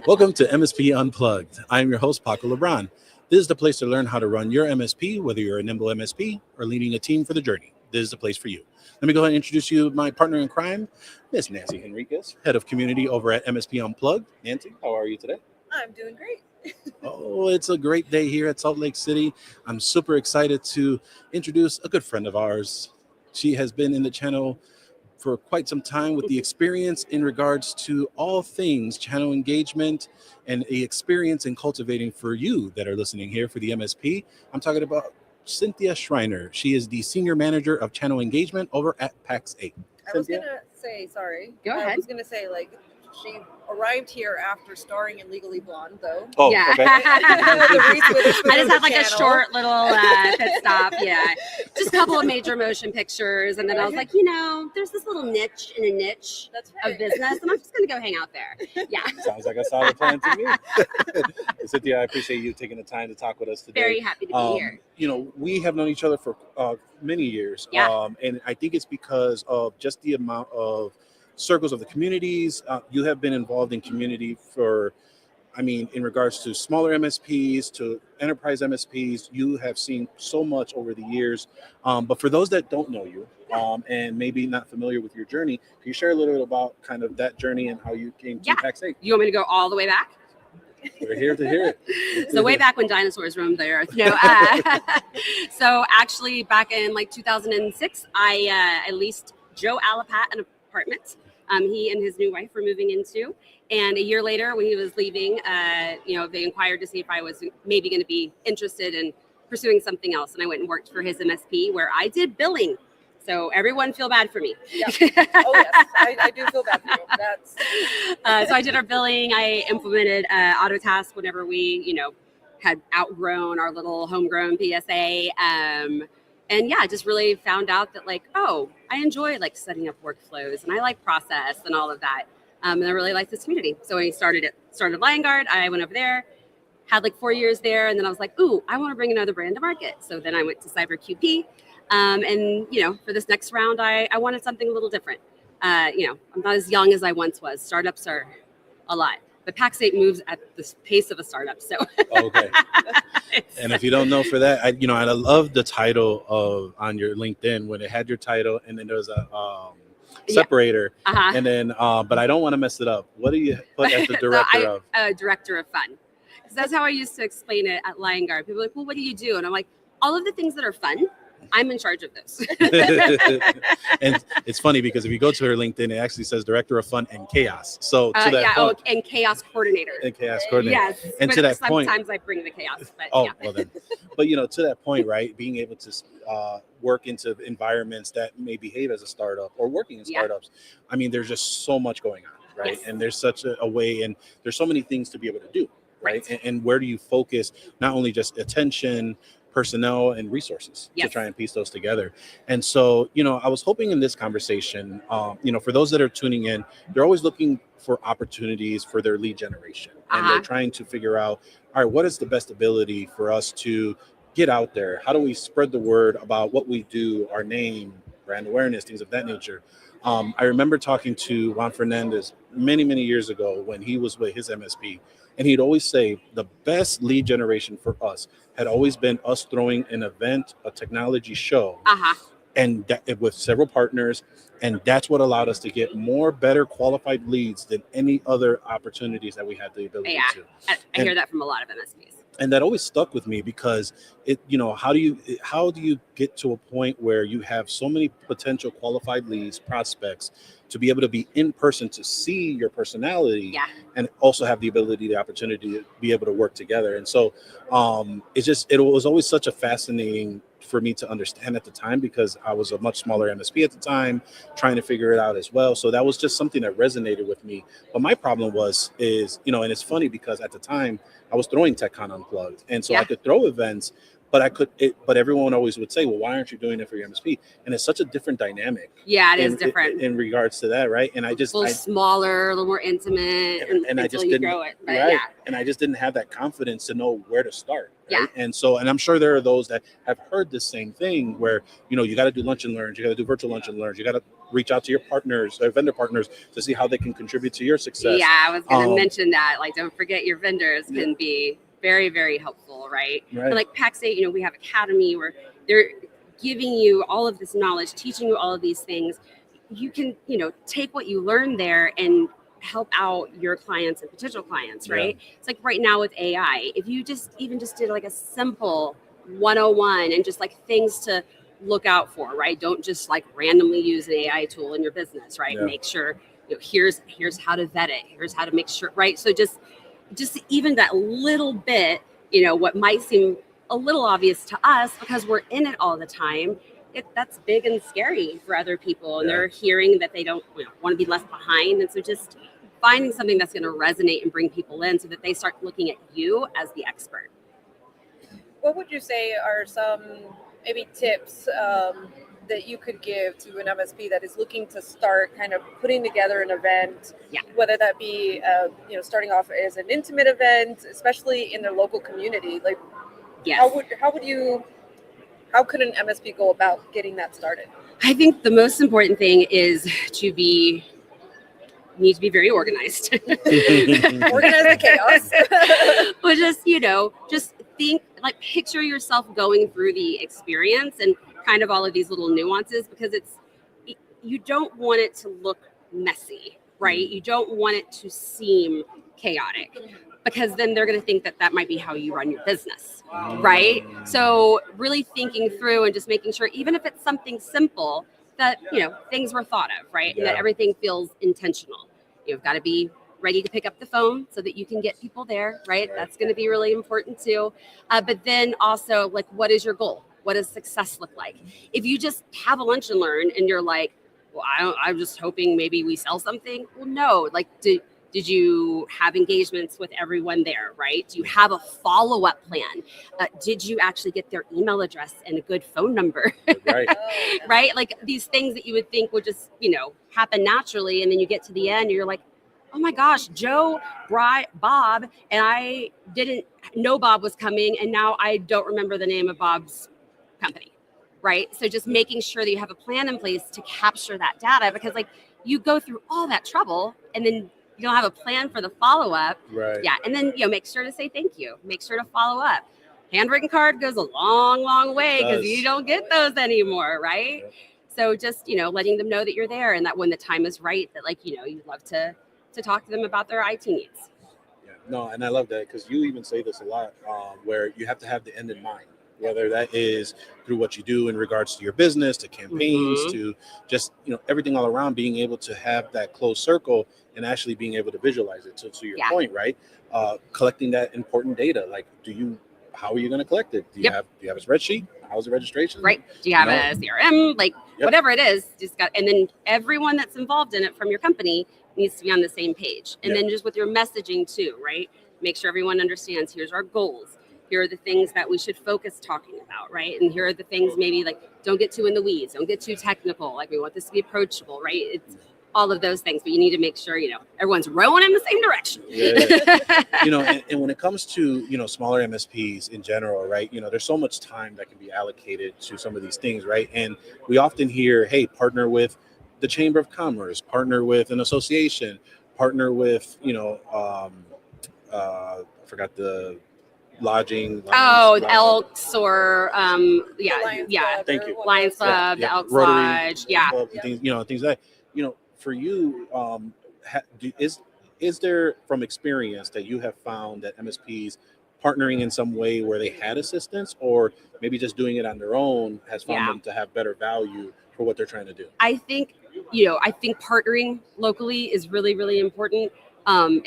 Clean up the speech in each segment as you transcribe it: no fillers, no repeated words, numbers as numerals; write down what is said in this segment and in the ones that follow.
Welcome to MSP Unplugged. I am your host, Paco LeBron. This is the place to learn how to run your MSP, whether you're a nimble MSP or leading a team for the journey. This is the place for you. Let me go ahead and introduce you to my partner in crime, Miss Nancy Henriquez, Head of Community over at MSP Unplugged. Nancy, how are you today? I'm doing great. Oh, it's a great day here at Salt Lake City. I'm super excited to introduce a good friend of ours. She has been in the channel for quite some time with the experience in regards to all things channel engagement and the experience in cultivating for you that are listening here for the MSP. I'm talking about Cynthia Schreiner. She is the Senior Manager of Channel Engagement over at Pax8. I was going to say, sorry. Go ahead. I was going to say, she arrived here after starring in Legally Blonde, though. Oh, Yeah. okay. I just had like a short little pit stop. Yeah. Just a couple of major motion pictures. And then I was like, there's this little niche in a niche That's right. of business. And I'm just going to go hang out there. Yeah. Sounds like a solid plan to me. Cynthia, I appreciate you taking the time to talk with us today. Very happy to be here. We have known each other for many years. Yeah. And I think it's because of just the amount of circles of the communities. You have been involved in community in regards to smaller MSPs, to enterprise MSPs, you have seen so much over the years. But for those that don't know you and maybe not familiar with your journey, can you share a little bit about kind of that journey and how you came to Pax8? You want me to go all the way back? We're here to hear it. So way back when dinosaurs roamed the earth. No. So actually back in 2006, I leased Joe Alapat an apartment. He and his new wife were moving into, and a year later when he was leaving, they inquired to see if I was maybe going to be interested in pursuing something else. And I went and worked for his MSP where I did billing. So everyone feel bad for me. Yeah. Oh, yes. I do feel bad for you. So I did our billing. I implemented Autotask whenever we, had outgrown our little homegrown PSA. And yeah, I just really found out that I enjoy setting up workflows and I like process and all of that. And I really like this community. So when I started LionGuard, I went over there, had 4 years there. And then I was like, ooh, I want to bring another brand to market. So then I went to CyberQP. For this next round, I wanted something a little different. I'm not as young as I once was. Startups are a lot. But Pax8 moves at the pace of a startup. So okay. And if you don't know for that, I love the title on your LinkedIn when it had your title and then there was a separator. Uh-huh. And then, but I don't want to mess it up. What do you put as the director of? Director of fun. Because that's how I used to explain it at LionGuard. People are like, well, what do you do? And I'm like, all of the things that are fun. I'm in charge of this. And it's funny because if you go to her LinkedIn, it actually says Director of Fun and Chaos. So to that point, and Chaos Coordinator. And Chaos Coordinator. Yes. And to that point, sometimes I bring the chaos. But well then. But to that point, right? Being able to work into environments that may behave as a startup or working in startups. I mean, there's just so much going on, right? Yes. And there's such a way, and there's so many things to be able to do, right? And where do you focus? Not only just attention, personnel and resources to try and piece those together. And so, I was hoping in this conversation, for those that are tuning in, they're always looking for opportunities for their lead generation. And they're trying to figure out, all right, what is the best ability for us to get out there? How do we spread the word about what we do, our name, brand awareness, things of that nature? I remember talking to Juan Fernandez many, many years ago when he was with his MSP. And he'd always say the best lead generation for us had always been us throwing an event, a technology show, and with several partners. And that's what allowed us to get better qualified leads than any other opportunities that we had the ability to. I hear that from a lot of MSPs. And that always stuck with me because how do you get to a point where you have so many potential qualified leads, prospects, to be able to be in person to see your personality and also have the opportunity to be able to work together. And so it was always such a fascinating for me to understand at the time because I was a much smaller MSP at the time, trying to figure it out as well. So that was just something that resonated with me. But my problem and it's funny because at the time I was throwing TechCon Unplugged. And so I could throw events, but everyone always would say, well, why aren't you doing it for your MSP? And it's such a different dynamic. Yeah, it is different in regards to that, right? And I just a little smaller, a little more intimate, and I just didn't grow it, right? And I just didn't have that confidence to know where to start. Right? And I'm sure there are those that have heard the same thing where you got to do lunch and learns, you got to do virtual lunch and learns, you got to reach out to your partners, vendor partners, to see how they can contribute to your success. Yeah, I was going to mention that. Like, don't forget your vendors can be very, very helpful, right? And like Pax8, we have Academy where they're giving you all of this knowledge, teaching you all of these things. You can, take what you learn there and help out your clients and potential clients, right? It's like right now with AI, if you just did like a simple 101 and just like things to look out for, right? Don't just like randomly use an AI tool in your business, right? Make sure, here's how to vet it, here's how to make sure, right? So just even that little bit, what might seem a little obvious to us because we're in it all the time, that's big and scary for other people, and they're hearing that they don't want to be left behind. And so just finding something that's going to resonate and bring people in so that they start looking at you as the expert. What would you say are some maybe tips that you could give to an MSP that is looking to start kind of putting together an event, whether that be starting off as an intimate event, especially in their local community? Like, how could an MSP go about getting that started? I think the most important thing is you need to be very organized. Organize the chaos. But just think, like, picture yourself going through the experience and kind of all of these little nuances, because you don't want it to look messy, right? You don't want it to seem chaotic, because then they're going to think that might be how you run your business, right? So really thinking through and just making sure, even if it's something simple, that, things were thought of, right? And that everything feels intentional. You've got to be ready to pick up the phone so that you can get people there, right? That's going to be really important too. But then also, like, what is your goal? What does success look like? If you just have a lunch and learn and you're like, well, I'm just hoping maybe we sell something. Well, no, like, did you have engagements with everyone there, right? Do you have a follow-up plan? Did you actually get their email address and a good phone number? Right. Right? Like, these things that you would think would just, happen naturally. And then you get to the end and you're like, oh my gosh, Joe, Bob, and I didn't know Bob was coming. And now I don't remember the name of Bob's company, right? So just making sure that you have a plan in place to capture that data, because like, you go through all that trouble and then you don't have a plan for the follow-up. Right. Yeah. And then, make sure to say thank you. Make sure to follow up. Handwritten card goes a long, long way, because you don't get those anymore, right? Yep. So just, letting them know that you're there, and that when the time is right, that like, you'd love to talk to them about their IT needs. Yeah. No, and I love that, because you even say this a lot, where you have to have the end in mind, whether that is through what you do in regards to your business, to campaigns, to just, everything all around, being able to have that closed circle and actually being able to visualize it. So to your point, right? Collecting that important data, like, how are you going to collect it? Do you have a spreadsheet? How's the registration? Right. Do you have a CRM? Like, whatever it is, and then everyone that's involved in it from your company needs to be on the same page. And then just with your messaging too, right? Make sure everyone understands, here's our goals. Here are the things that we should focus talking about, right? And here are the things, maybe like, don't get too in the weeds, don't get too technical. Like, we want this to be approachable, right? It's all of those things, but you need to make sure, everyone's rowing in the same direction. And when it comes to, smaller MSPs in general, right? There's so much time that can be allocated to some of these things, right? And we often hear, hey, partner with the Chamber of Commerce, partner with an association, partner with, I forgot the lodging. Elks or Lions Thank you. Lions Club, the Elks Rotary Lodge, Club, things like that. For you, is there, from experience, that you have found that MSPs partnering in some way where they had assistance, or maybe just doing it on their own has found them to have better value for what they're trying to do? I think partnering locally is really, really important. And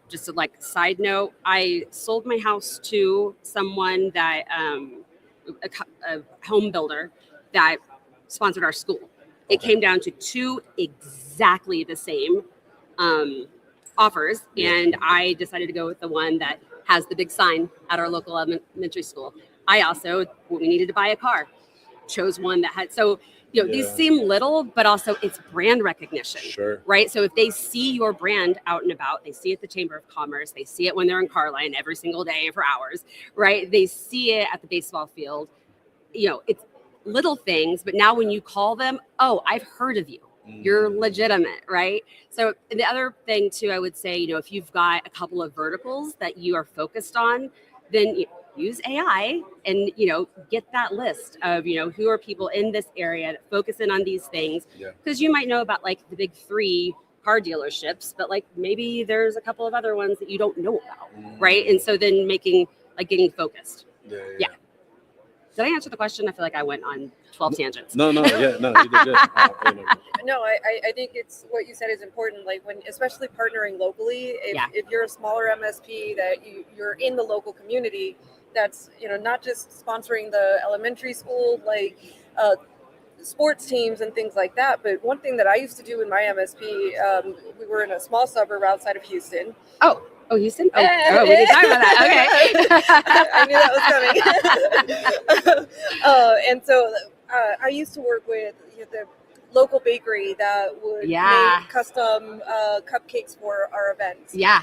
just a side note, I sold my house to someone that a home builder that sponsored our school. It came down to two exactly the same offers, and I decided to go with the one that has the big sign at our local elementary school. We needed to buy a car, chose one that had, these seem little, but also it's brand recognition, right? So if they see your brand out and about, they see it at the Chamber of Commerce, they see it when they're in car line every single day for hours, right? They see it at the baseball field. It's little things, but now when you call them, oh, I've heard of you, you're legitimate, right? So the other thing too, I would say, if you've got a couple of verticals that you are focused on, then use AI and, get that list of, who are people in this area that focus in on these things. Because you might know about like the big 3 car dealerships, but like maybe there's a couple of other ones that you don't know about, right? And so then getting focused. Yeah. Did I answer the question? I feel like I went on 12 tangents. No, you did good. No, I think it's what you said is important. Like especially partnering locally, if you're a smaller MSP that you're in the local community, that's, not just sponsoring the elementary school, like sports teams and things like that. But one thing that I used to do in my MSP, we were in a small suburb outside of Houston. Oh, Houston? Oh, we can talk about that. Okay. I knew that was coming. And so I used to work with the local bakery that would make custom cupcakes for our events. Yeah.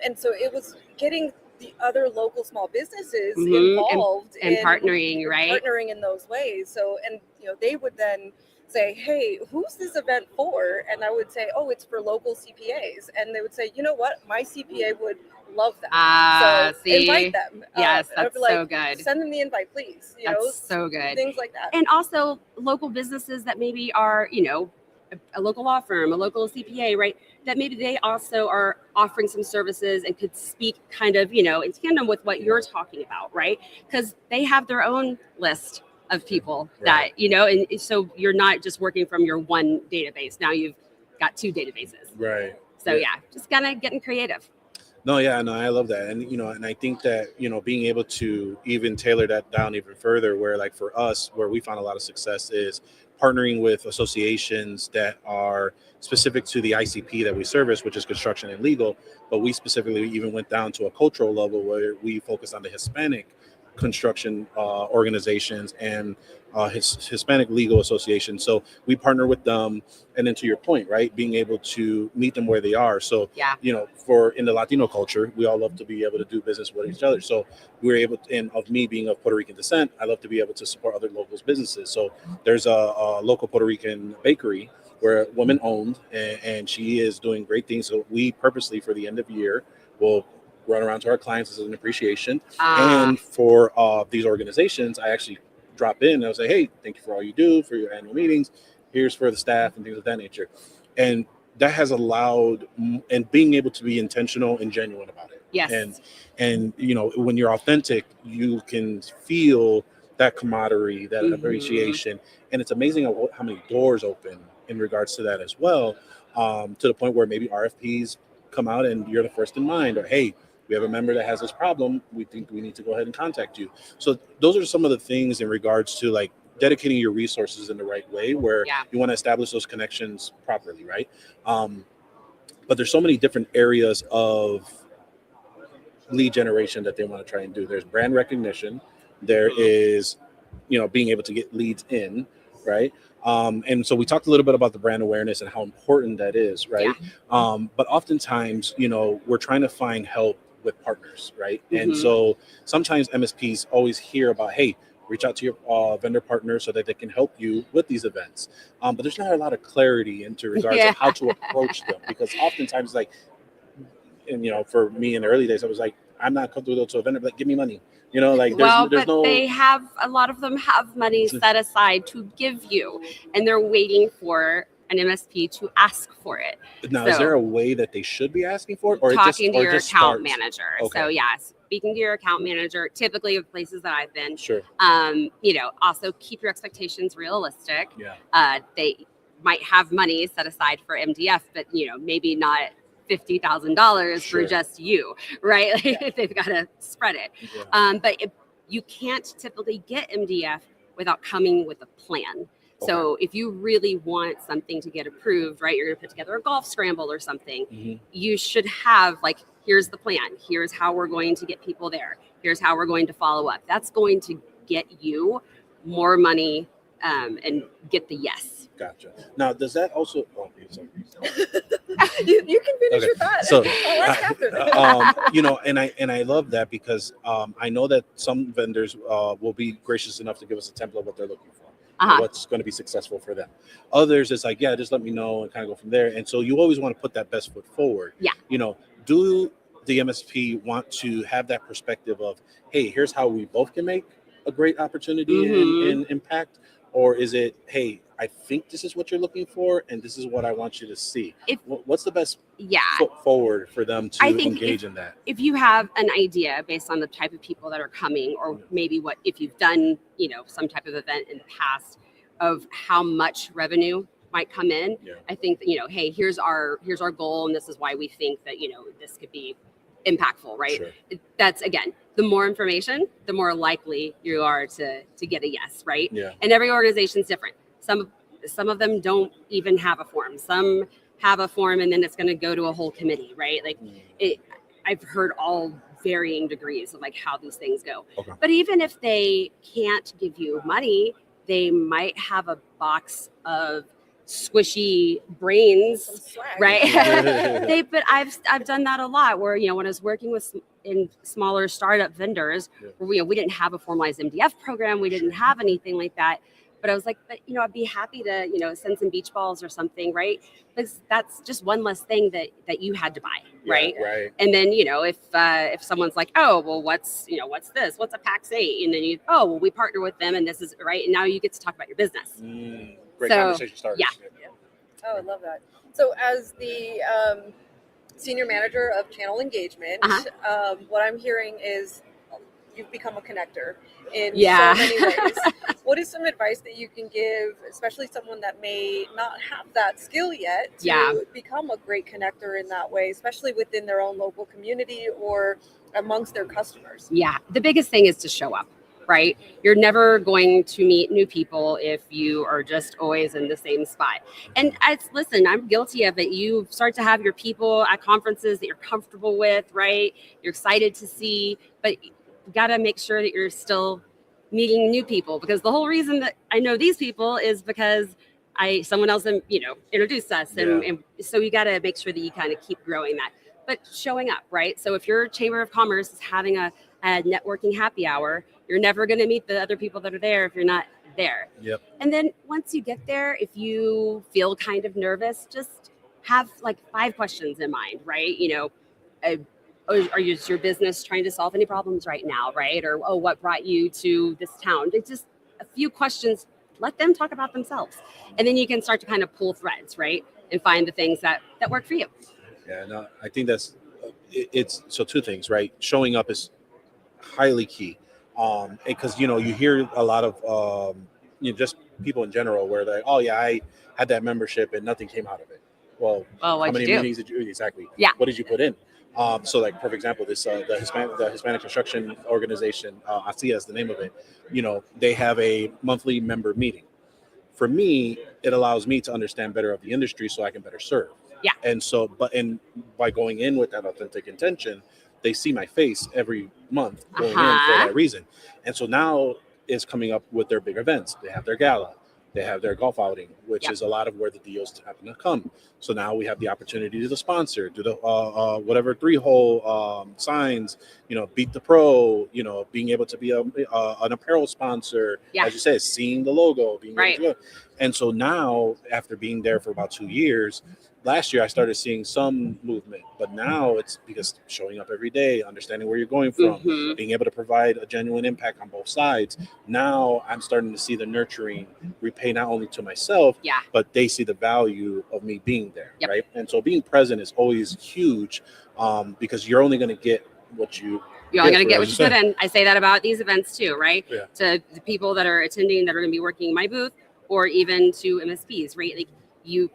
And so it was getting the other local small businesses involved and partnering, right? Partnering in those ways. So, and they would then say, hey, who's this event for? And I would say, oh, it's for local CPAs. And they would say, you know what? My CPA would love that. So invite them. Yes, that's so good. Send them the invite, please. That's so good. Things like that. And also local businesses that maybe are, a local law firm, a local CPA, right? That maybe they also are offering some services and could speak kind of, in tandem with what you're talking about, right? Because they have their own list of people that, and so you're not just working from your one database. Now you've got 2 databases. Right. So just kind of getting creative. No, I love that. And, and I think that, being able to even tailor that down even further, where like for us, where we found a lot of success is partnering with associations that are specific to the ICP that we service, which is construction and legal. But we specifically even went down to a cultural level where we focus on the Hispanic construction organizations and Hispanic legal association. So we partner with them, and then to your point, right, being able to meet them where they are. So for in the Latino culture, we all love to be able to do business with each other. So we're able to, and of me being of Puerto Rican descent, I love to be able to support other locals businesses. So there's a local Puerto Rican bakery where a woman owned, and she is doing great things. So we purposely for the end of year will run around to our clients as an appreciation. And for these organizations, I actually drop in and I'll say, hey, thank you for all you do for your annual meetings. Here's for the staff and things of that nature. And that has allowed, and being able to be intentional and genuine about it. Yes. And when you're authentic, you can feel that camaraderie, that appreciation. And it's amazing how many doors open in regards to that as well, to the point where maybe RFPs come out and you're the first in mind, or hey, we have a member that has this problem. We think we need to go ahead and contact you. So those are some of the things in regards to like dedicating your resources in the right way, where you want to establish those connections properly, right? But there's so many different areas of lead generation that they want to try and do. There's brand recognition. There is, being able to get leads in, right? And so we talked a little bit about the brand awareness and how important that is, right? But oftentimes, we're trying to find help with partners, right? And so sometimes MSPs always hear about, hey, reach out to your vendor partner so that they can help you with these events. But there's not a lot of clarity into regards of how to approach them, because oftentimes, like, and for me in the early days, I was like, I'm not comfortable to a vendor, but like, give me money. There's no. They have, a lot of them have money set aside to give you, and they're waiting for an MSP to ask for it. Now, is there a way that they should be asking for it, or talking to your account starts? manager? Okay. So speaking to your account manager, typically of places that I've been. Sure. Also keep your expectations realistic. Yeah. They might have money set aside for MDF, but maybe not $50,000 for just you, right? They've got to spread it. But you can't typically get MDF without coming with a plan. So if you really want something to get approved, right, you're going to put together a golf scramble or something, you should have here's the plan. Here's how we're going to get people there. Here's how we're going to follow up. That's going to get you more money and get the yes. Gotcha. Now, does that also? Oh, sorry. You can finish your thought. So, after that. and I love that, because I know that some vendors will be gracious enough to give us a template of what they're looking for. what's going to be successful for them. Others, it's like, yeah, just let me know and kind of go from there. And so you always want to put that best foot forward. Yeah. Do the MSP want to have that perspective of, hey, here's how we both can make a great opportunity and impact? Or is it, hey, I think this is what you're looking for, and this is what I want you to see? What's the best foot forward for them to engage in that? If you have an idea based on the type of people that are coming, or maybe if you've done, some type of event in the past of how much revenue might come in, I think that, hey, here's our goal, and this is why we think that, this could be impactful, right? Sure. That's, again, the more information, the more likely you are to get a yes, right? Yeah. And every organization is different. Some of them don't even have a form. Some have a form, and then it's going to go to a whole committee, right? Like I've heard all varying degrees of like how these things go. Okay. But even if they can't give you money, they might have a box of squishy brains, right? But I've done that a lot where, when I was working in smaller startup vendors where we didn't have a formalized MDF program, we didn't have anything like that. But I was like, I'd be happy to, send some beach balls or something, right? Because that's just one less thing that you had to buy, right? Right. And then, if someone's like, oh, well, what's this? What's a Pax8? And then well, we partner with them, and this is right. And now you get to talk about your business. Great conversation starter. Yeah. Oh, I love that. So as the senior manager of channel engagement, what I'm hearing is you've become a connector in so many ways. What is some advice that you can give, especially someone that may not have that skill yet, to become a great connector in that way, especially within their own local community or amongst their customers? Yeah. The biggest thing is to show up, right? You're never going to meet new people if you are just always in the same spot. And listen, I'm guilty of it. You start to have your people at conferences that you're comfortable with, right? You're excited to see, but you got to make sure that you're still meeting new people, because the whole reason that I know these people is because someone else, introduced us. And so you got to make sure that you kind of keep growing that, but showing up, right? So if your Chamber of Commerce is having a networking happy hour, you're never going to meet the other people that are there if you're not there. Yep. And then once you get there, if you feel kind of nervous, just have like 5 questions in mind, right? Are your business trying to solve any problems right now, right? Or, what brought you to this town? It's just a few questions. Let them talk about themselves. And then you can start to kind of pull threads, right? And find the things that work for you. Yeah, no, I think that's, so 2 things, right? Showing up is highly key. Because, you hear a lot of, just people in general where they're like, oh yeah, I had that membership and nothing came out of it. Well, how many meetings did you exactly? Yeah. What did you put in? So like perfect example, this the Hispanic construction organization, ASIA is the name of it. They have a monthly member meeting. For me, it allows me to understand better of the industry so I can better serve. Yeah. And so, and by going in with that authentic intention, they see my face every month going in for that reason. And so now it's coming up with their big events. They have their gala. They have their golf outing, which is a lot of where the deals happen to come. So now we have the opportunity to sponsor, do the whatever 3-hole signs, beat the pro, being able to be an apparel sponsor, as you said, seeing the logo, being able to, and so now after being there for about 2 years, last year I started seeing some movement, but now it's because showing up every day, understanding where you're going from, being able to provide a genuine impact on both sides. Now I'm starting to see the nurturing repay not only to myself, but they see the value of me being there, right? And so being present is always huge, because you're only going to get what you're only going to get what you put in. I say that about these events too, right? Yeah. To the people that are attending that are going to be working in my booth, or even to MSPs, right? Like you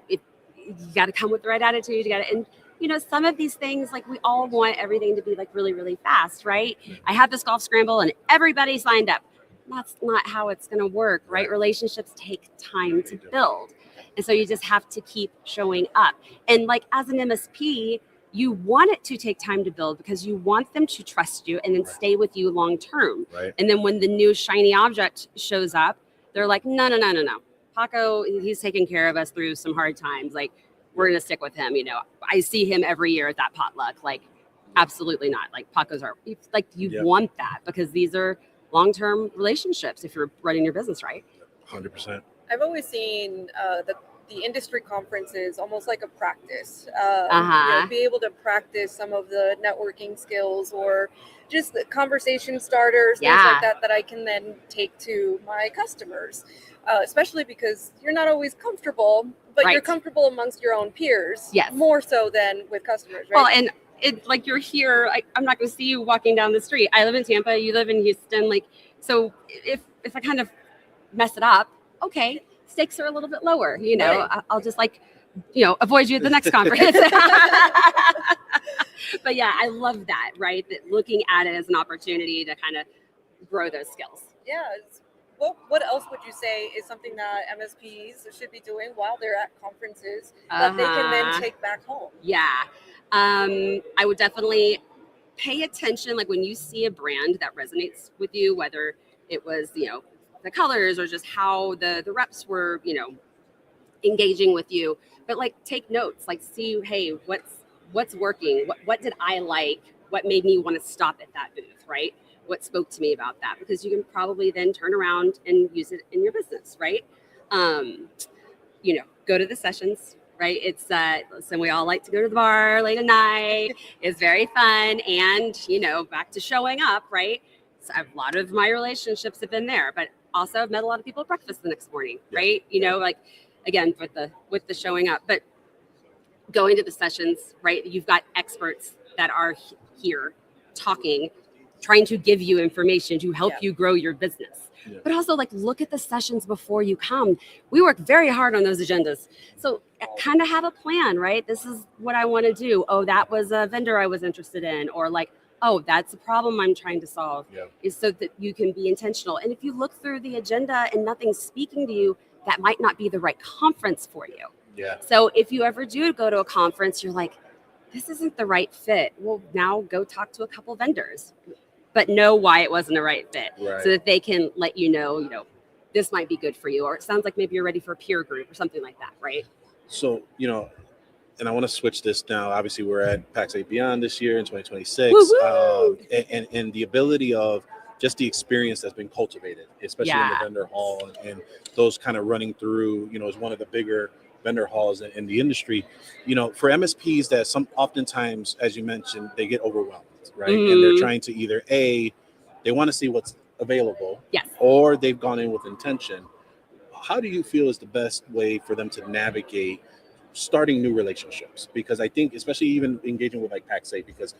got to come with the right attitude. You got to, and some of these things, like we all want everything to be like really, really fast, right? I have this golf scramble and everybody signed up. That's not how it's going to work, right? Relationships take time to build. And so you just have to keep showing up. And like as an MSP, you want it to take time to build because you want them to trust you and then stay with you long term. Right. And then when the new shiny object shows up, they're like, no. Paco, he's taking care of us through some hard times. Like, we're going to stick with him. I see him every year at that potluck. Like, absolutely not. Like, Paco's you want that because these are long-term relationships if you're running your business right. 100%. I've always seen the industry conferences almost like a practice. Be able to practice some of the networking skills or just the conversation starters, things like that I can then take to my customers. Especially because you're not always comfortable, but you're comfortable amongst your own peers. Yes. More so than with customers, right? Well, and it's like you're here. I'm not going to see you walking down the street. I live in Tampa. You live in Houston. Like, so if I kind of mess it up, okay, stakes are a little bit lower. You know, I'll just avoid you at the next conference. But yeah, I love that. Right, that looking at it as an opportunity to kind of grow those skills. Yeah. What else would you say is something that MSPs should be doing while they're at conferences that they can then take back home? Yeah. I would definitely pay attention. Like when you see a brand that resonates with you, whether it was, the colors or just how the reps were, engaging with you, but like take notes, like see, hey, what's working? What did I like? What made me want to stop at that booth, right? What spoke to me about that? Because you can probably then turn around and use it in your business, right? Go to the sessions, right? It's listen, we all like to go to the bar late at night. It's very fun. And, back to showing up, right? So a lot of my relationships have been there, but also I've met a lot of people at breakfast the next morning, right? Like again, with the showing up, but going to the sessions, right? You've got experts that are here talking, trying to give you information to help you grow your business. Yeah. But also look at the sessions before you come. We work very hard on those agendas. So kind of have a plan, right? This is what I want to do. Oh, that was a vendor I was interested in, or oh, that's a problem I'm trying to solve, is so that you can be intentional. And if you look through the agenda and nothing's speaking to you, that might not be the right conference for you. Yeah. So if you ever do go to a conference, you're like, this isn't the right fit. Well, now go talk to a couple vendors, but know why it wasn't a right fit, so that they can let you know, this might be good for you, or it sounds like maybe you're ready for a peer group or something like that, right? So, and I want to switch this now. Obviously, we're at Pax8 Beyond this year in 2026, and the ability of just the experience that's been cultivated, especially in the vendor hall and those kind of running through, is one of the bigger vendor halls in the industry. For MSPs that oftentimes, as you mentioned, they get overwhelmed, right? Mm-hmm. And they're trying to either they want to see what's available, or they've gone in with intention. How do you feel is the best way for them to navigate starting new relationships? Because I think, especially even engaging with Pax8, because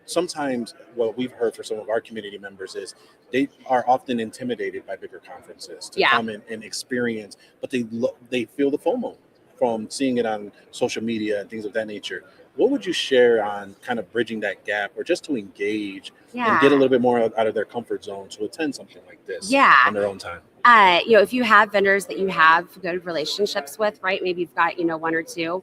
sometimes what we've heard for some of our community members is they are often intimidated by bigger conferences to come in and experience, but they feel the FOMO from seeing it on social media and things of that nature. What would you share on kind of bridging that gap, or just to engage and get a little bit more out of their comfort zone to attend something like this on their own time? If you have vendors that you have good relationships with, right? Maybe you've got, one or two,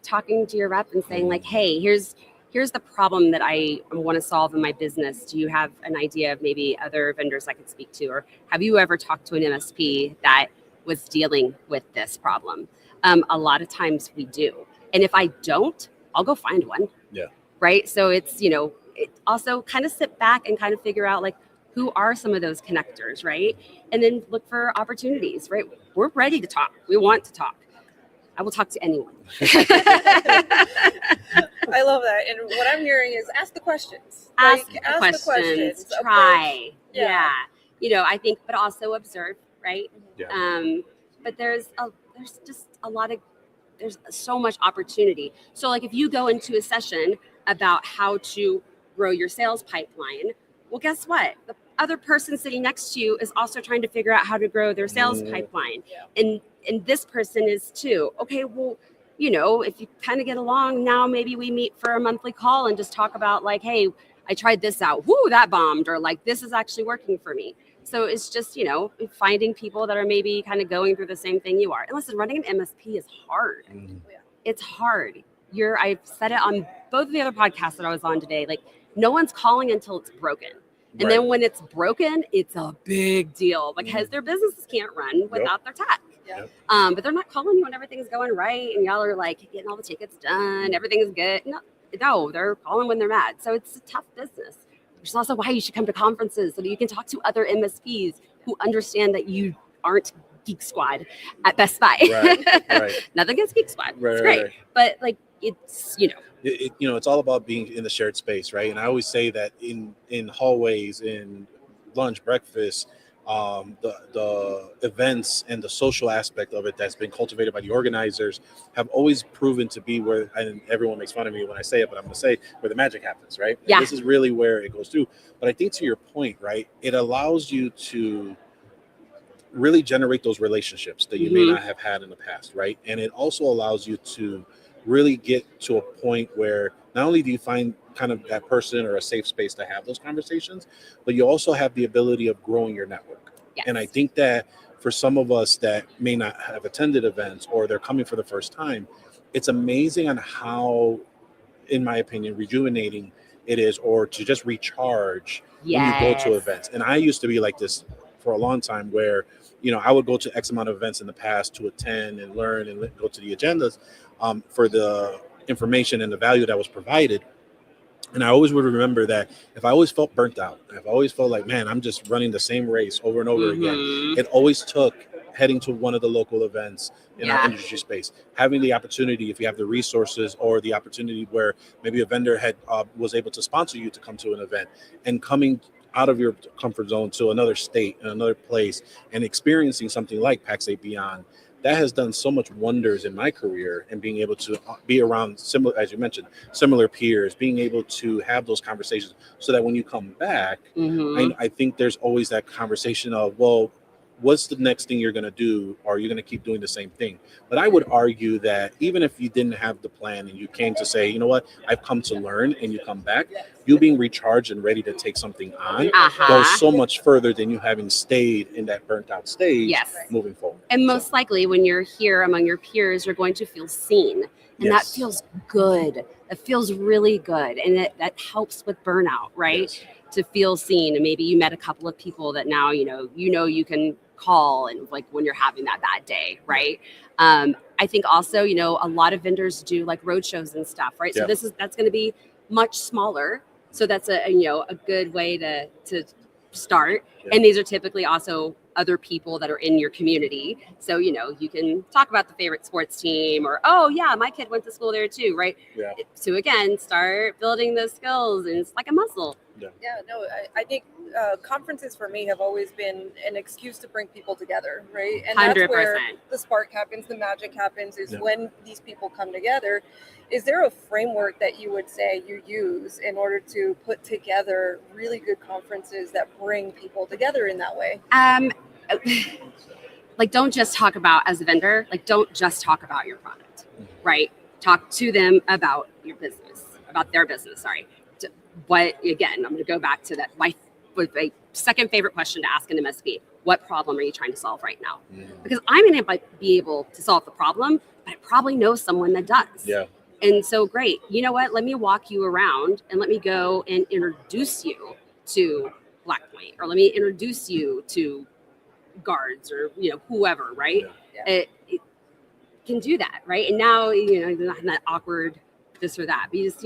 talking to your rep and saying hey, here's the problem that I want to solve in my business. Do you have an idea of maybe other vendors I could speak to? Or have you ever talked to an MSP that was dealing with this problem? A lot of times we do. And if I don't, I'll go find one. Yeah. Right. So it's, it also kind of sit back and kind of figure out who are some of those connectors, right? And then look for opportunities, right? We're ready to talk. We want to talk. I will talk to anyone. I love that. And what I'm hearing is ask the questions. Ask the questions. Try. Yeah. I think, but also observe, right? Yeah. But there's just there's so much opportunity. So if you go into a session about how to grow your sales pipeline, well, guess what? The other person sitting next to you is also trying to figure out how to grow their sales pipeline. Yeah. And this person is too. Okay, well, if you kind of get along, now maybe we meet for a monthly call and just talk about hey, I tried this out. Whoo, that bombed. Or this is actually working for me. So it's just, finding people that are maybe kind of going through the same thing you are. And listen, running an MSP is hard. Mm. It's hard. I've said it on both of the other podcasts that I was on today. No one's calling until it's broken. And then when it's broken, it's a big deal because their businesses can't run without their tech. Yep. But they're not calling you when everything's going right and y'all are getting all the tickets done, everything's good. No, they're calling when they're mad. So it's a tough business. Which is also why you should come to conferences so that you can talk to other MSPs who understand that you aren't Geek Squad at Best Buy. Right. Nothing against Geek Squad. Right, It's great. right. But like, it's, It's all about being in the shared space, right? And I always say that in hallways, in lunch, breakfast, the events and the social aspect of it that's been cultivated by the organizers have always proven to be where, and everyone makes fun of me when I say it, but I'm going to say where the magic happens, right? And Yeah. this is really where it goes through. But I think to your point, right, it allows you to really generate those relationships that you may not have had in the past, right? And it also allows you to really get to a point where not only do you find kind of that person or a safe space to have those conversations, but you also have the ability of growing your network. Yes. And I think that for some of us that may not have attended events or they're coming for the first time, it's amazing on how, in my opinion, rejuvenating it is, or to just recharge when you go to events. And I used to be like this for a long time where, I would go to X amount of events in the past to attend and learn and go to the agendas for the information and the value that was provided. And I always would remember that if I always felt burnt out, if I always felt like, man, I'm just running the same race over and over again, it always took heading to one of the local events in our industry space, having the opportunity, if you have the resources or the opportunity where maybe a vendor had was able to sponsor you to come to an event, and coming out of your comfort zone to another state and another place and experiencing something like Pax8 Beyond. That has done so much wonders in my career, and being able to be around similar, as you mentioned, similar peers, being able to have those conversations so that when you come back, I think there's always that conversation of, well, what's the next thing you're going to do? Or are you going to keep doing the same thing? But I would argue that even if you didn't have the plan and you came to say, you know what, I've come to learn, and you come back, you being recharged and ready to take something on goes so much further than you having stayed in that burnt out stage moving forward. And most likely when you're here among your peers, you're going to feel seen. And that feels good. It feels really good. And that helps with burnout, right? Yes. To feel seen. And maybe you met a couple of people that now, you can call, and like when you're having that bad day, right? I think also, a lot of vendors do like road shows and stuff, right? So that's going to be much smaller. So that's a good way to start. And these are typically also other people that are in your community. So, you can talk about the favorite sports team, or, oh yeah, my kid went to school there too, right? Yeah. So again, start building those skills, and it's like a muscle. I think conferences for me have always been an excuse to bring people together, right? And 100%. that's where the spark happens, the magic happens, is when these people come together. Is there a framework that you would say you use in order to put together really good conferences that bring people together in that way? Like, don't just talk about, as a vendor, like, don't just talk about your product, right? Talk to them about your business, about their business, sorry. What, again, I'm going to go back to that. My second favorite question to ask an MSP: what problem are you trying to solve right now? Because I'm going to be able to solve the problem, but I probably know someone that does. Yeah. And so, great. You know what? Let me walk you around, and let me go and introduce you to Blackpoint, or let me introduce you to guards, or whoever, right? It can do that, right? And now not that awkward this or that, but you just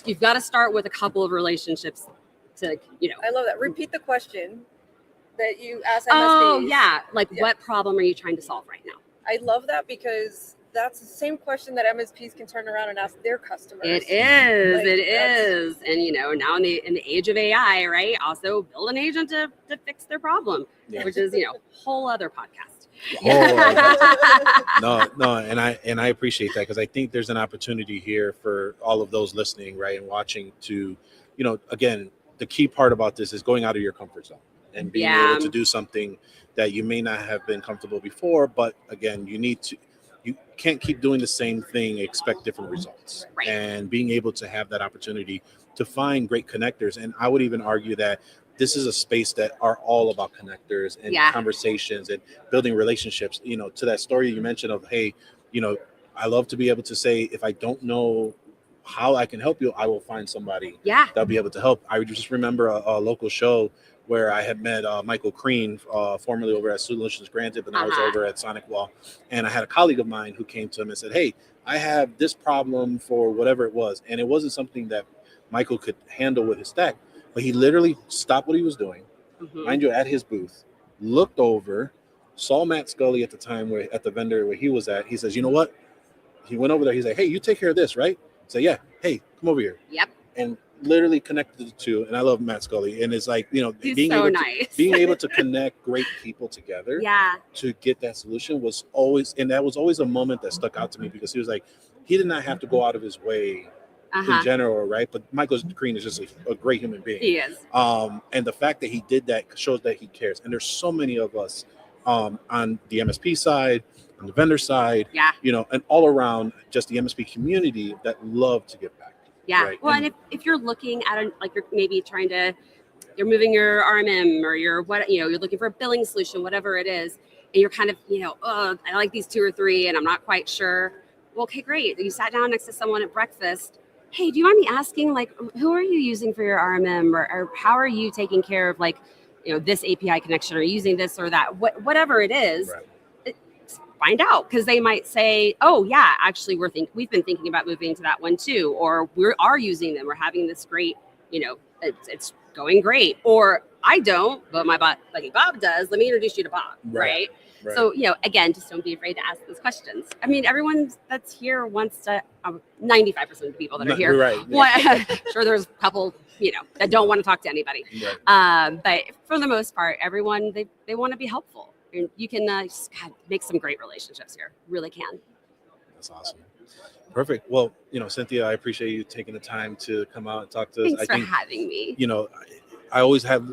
you've got to start with a couple of relationships to I love that. Repeat the question that you asked MSPs. Oh yeah, what problem are you trying to solve right now? I love that, because that's the same question that MSPs can turn around and ask their customers. It is. And now in the age of AI, right? Also build an agent to fix their problem, which is whole other podcast. No, and I appreciate that, because I think there's an opportunity here for all of those listening, right, and watching to, again, the key part about this is going out of your comfort zone and being able to do something that you may not have been comfortable before, but again, you can't keep doing the same thing, expect different results. Right. And being able to have that opportunity to find great connectors. And I would even argue that this is a space that are all about connectors and conversations and building relationships. To that story you mentioned of, hey, I love to be able to say, if I don't know how I can help you, I will find somebody that'll be able to help. I just remember a local show where I had met Michael Crean, formerly over at Solutions Granted, but now he's over at Sonic Wall. And I had a colleague of mine who came to him and said, hey, I have this problem for whatever it was. And it wasn't something that Michael could handle with his stack, but he literally stopped what he was doing, mind you, at his booth, looked over, saw Matt Scully at the time at the vendor where he was at. He says, you know what? He went over there. He's like, hey, you take care of this, right? I said, yeah. Hey, come over here. Yep. And literally connected the two. And I love Matt Scully. And it's like, He's being so able nice. being able to connect great people together Yeah. to get that solution was always a moment that stuck out to me, because he was like, he did not have to go out of his way in general, right? But Michael Green is just a great human being. He is. And the fact that he did that shows that he cares. And there's so many of us on the MSP side, on the vendor side, and all around just the MSP community that love to give back. Yeah. Right? Well, and if you're looking at you're maybe you're moving your RMM, or you're looking for a billing solution, whatever it is, and you're kind of, oh, I like these 2 or 3 and I'm not quite sure. Well, okay, great. You sat down next to someone at breakfast. Hey, do you mind me asking, who are you using for your RMM, or how are you taking care of this API connection, or using this or that, whatever it is. Right. Find out, because they might say, oh yeah, actually we've been thinking about moving to that one too, or we are using them, we're having this great, it's going great, or I don't, but my buddy Bob does, let me introduce you to Bob. Right. So again, just don't be afraid to ask those questions. I mean, everyone that's here wants to 95% of the people that are here, right? Sure, there's a couple that don't want to talk to anybody, but for the most part, everyone they want to be helpful. And you can just make some great relationships here. Really can. That's awesome. Perfect. Well, Cynthia, I appreciate you taking the time to come out and talk to us. Thanks for having me. I always have,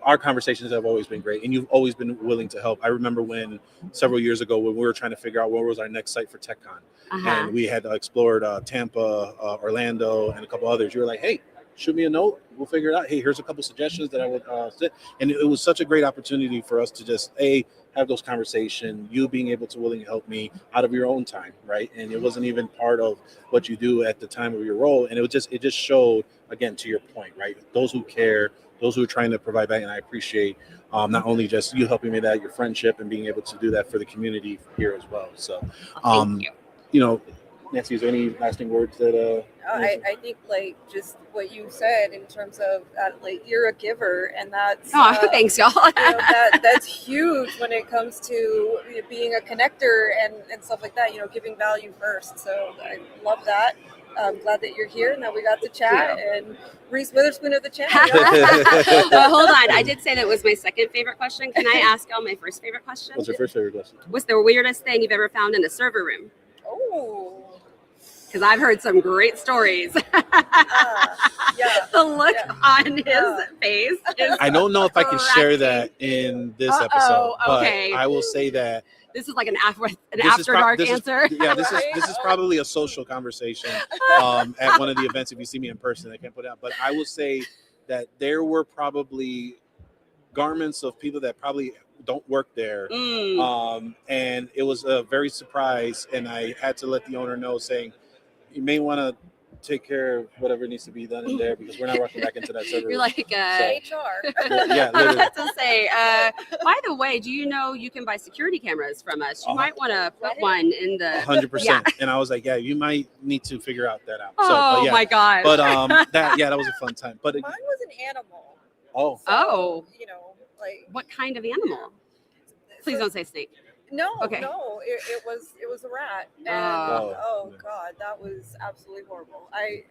our conversations have always been great, and you've always been willing to help. I remember when several years ago when we were trying to figure out where was our next site for TechCon, and we had explored Tampa, Orlando, and a couple others. You were like, hey, shoot me a note. We'll figure it out. Hey, here's a couple suggestions that I would sit. And it was such a great opportunity for us to just have those conversations, you being able to willingly help me out of your own time, right? And it wasn't even part of what you do at the time of your role. And it just showed, again, to your point, right? Those who care, those who are trying to provide back. And I appreciate not only just you helping me that, your friendship, and being able to do that for the community here as well. So, thank you. Nancy, is there any lasting words that I think just what you said in terms of you're a giver, and that's thanks y'all. That's huge when it comes to being a connector and stuff like that, giving value first. So I love that. I'm glad that you're here and that we got to chat. And Reese Witherspoon of the channel. Well, hold on. I did say that was my second favorite question. Can I ask y'all my first favorite question? What's your first favorite question? What's the weirdest thing you've ever found in a server room? Oh. Because I've heard some great stories. The look on his face is I don't know if I can share that in this episode, okay. But I will say that this is like an after dark answer. This is probably a social conversation at one of the events. If you see me in person, I can't put it out. But I will say that there were probably garments of people that probably don't work there, and it was a very surprise. And I had to let the owner know, saying, you may want to take care of whatever needs to be done in there, because we're not rushing back into that server. You're like, HR. Yeah, literally. To say, by the way, do you know you can buy security cameras from us? You might want to put one in the 100%. And I was like, yeah, you might need to figure out that out. Oh my God. But that was a fun time. But mine was an animal. Oh. So, what kind of animal? Please don't say snake. No, okay. No, it was a rat, and God, that was absolutely horrible. I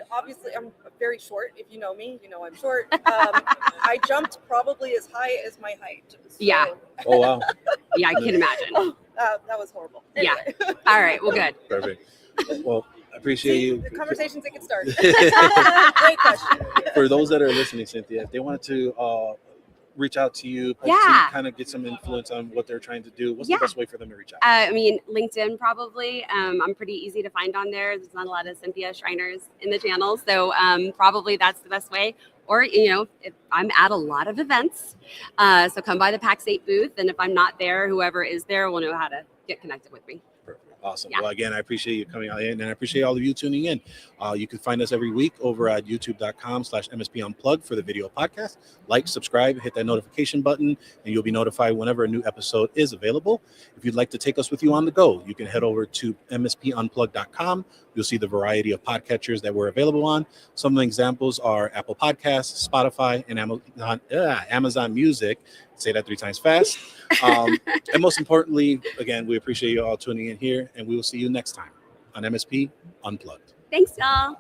obviously I'm very short. If you know me, you know I'm short. I jumped probably as high as my height. So. Yeah. Oh wow. Yeah, I can imagine. That was horrible. Anyway. Yeah. All right. Well, good. Perfect. Well, I appreciate you. The conversations that can start. Great question. For those that are listening, Cynthia, if they wanted to reach out to you, to kind of get some influence on what they're trying to do, what's the best way for them to reach out? I mean, LinkedIn probably. I'm pretty easy to find on there. There's not a lot of Cynthia Schreiner's in the channel, so probably that's the best way. Or, if I'm at a lot of events, so come by the Pax8 booth, and if I'm not there, whoever is there will know how to get connected with me. Perfect. Awesome. Yeah. Well, again, I appreciate you coming out in, and I appreciate all of you tuning in. You can find us every week over at youtube.com/MSP Unplugged for the video podcast. Like, subscribe, hit that notification button, and you'll be notified whenever a new episode is available. If you'd like to take us with you on the go, you can head over to mspunplugged.com. You'll see the variety of podcatchers that we're available on. Some of the examples are Apple Podcasts, Spotify, and Amazon Music. Say that 3 times fast. And most importantly, again, we appreciate you all tuning in here, and we will see you next time on MSP Unplugged. Thanks, y'all.